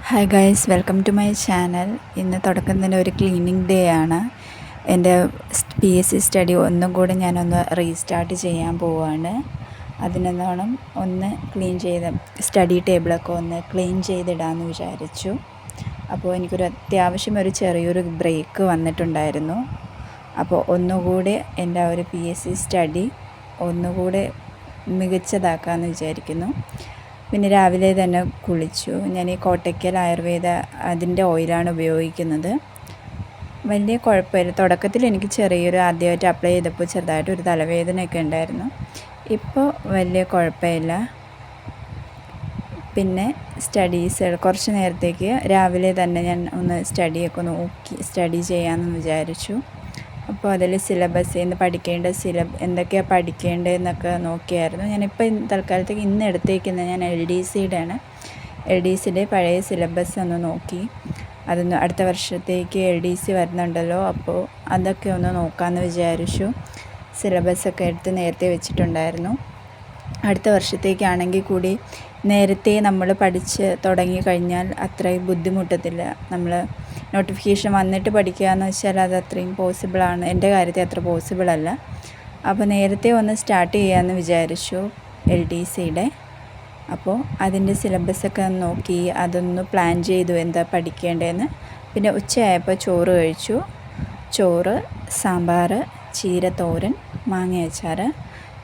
Hi guys, welcome to my channel. ഇന്ന് തുടക്കത്തിന് ഒരു ക്ലീനിങ് ഡേ ആണ്. എൻ്റെ PSC സ്റ്റഡി ഒന്നും കൂടെ ഞാനൊന്ന് റീസ്റ്റാർട്ട് ചെയ്യാൻ പോവുകയാണ്. അതിനൊന്നോണം ഒന്ന് ക്ലീൻ ചെയ്ത് സ്റ്റഡി ടേബിളൊക്കെ ഒന്ന് ക്ലീൻ ചെയ്തിടാമെന്ന് വിചാരിച്ചു. അപ്പോൾ എനിക്കൊരു അത്യാവശ്യം ഒരു ചെറിയൊരു ബ്രേക്ക് വന്നിട്ടുണ്ടായിരുന്നു. അപ്പോൾ ഒന്നുകൂടെ എൻ്റെ ഒരു PSC സ്റ്റഡി ഒന്നുകൂടെ മികച്ചതാക്കാമെന്ന് വിചാരിക്കുന്നു. പിന്നെ രാവിലെ തന്നെ കുളിച്ചു. ഞാൻ ഈ കോട്ടയ്ക്കൽ ആയുർവേദ അതിൻ്റെ ഓയിലാണ് ഉപയോഗിക്കുന്നത്. വലിയ കുഴപ്പമില്ല. തുടക്കത്തിൽ എനിക്ക് ചെറിയൊരു ആദ്യമായിട്ട് അപ്ലൈ ചെയ്തപ്പോൾ ചെറുതായിട്ടൊരു തലവേദനയൊക്കെ ഉണ്ടായിരുന്നു. ഇപ്പോൾ വലിയ കുഴപ്പമില്ല. പിന്നെ സ്റ്റഡീസ് കുറച്ച് നേരത്തേക്ക് രാവിലെ തന്നെ ഞാൻ ഒന്ന് സ്റ്റഡിയൊക്കെ നോക്കി സ്റ്റഡി ചെയ്യാമെന്ന് വിചാരിച്ചു. അപ്പോൾ അതിൽ സിലബസ് ഇന്ന് പഠിക്കേണ്ട എന്തൊക്കെയാണ് പഠിക്കേണ്ടതെന്നൊക്കെ നോക്കിയായിരുന്നു. ഞാനിപ്പോൾ തൽക്കാലത്തേക്ക് ഇന്ന് എടുത്തേക്കുന്നത് ഞാൻ LDCയുടെ ആണ്. LDCയുടെ പഴയ സിലബസ് ഒന്ന് നോക്കി. അതൊന്ന് അടുത്ത വർഷത്തേക്ക് LDC വരുന്നുണ്ടല്ലോ, അപ്പോൾ അതൊക്കെ ഒന്ന് നോക്കാമെന്ന് വിചാരിച്ചു. സിലബസൊക്കെ എടുത്ത് നേരത്തെ വെച്ചിട്ടുണ്ടായിരുന്നു. അടുത്ത വർഷത്തേക്കാണെങ്കിൽ കൂടി നേരത്തെ നമ്മൾ പഠിച്ച് തുടങ്ങിക്കഴിഞ്ഞാൽ അത്രയും ബുദ്ധിമുട്ടത്തില്ല. നമ്മൾ നോട്ടിഫിക്കേഷൻ വന്നിട്ട് പഠിക്കുക എന്ന് വെച്ചാൽ അത് അത്രയും പോസിബിളാണ്. എൻ്റെ കാര്യത്തിൽ അത്ര പോസിബിളല്ല. അപ്പോൾ നേരത്തെ ഒന്ന് സ്റ്റാർട്ട് ചെയ്യാമെന്ന് വിചാരിച്ചു LDCയുടെ. അപ്പോൾ അതിൻ്റെ സിലബസൊക്കെ നോക്കി അതൊന്ന് പ്ലാൻ ചെയ്തു എന്താ പഠിക്കേണ്ടതെന്ന്. പിന്നെ ഉച്ചയായപ്പോൾ ചോറ് കഴിച്ചു. ചോറ്, സാമ്പാർ, ചീര തോരൻ, മാങ്ങ അച്ചാർ.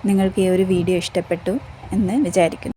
നിങ്ങൾക്ക് ഈ ഒരു വീഡിയോ ഇഷ്ടപ്പെട്ടു എന്ന് വിചാരിക്കുന്നു.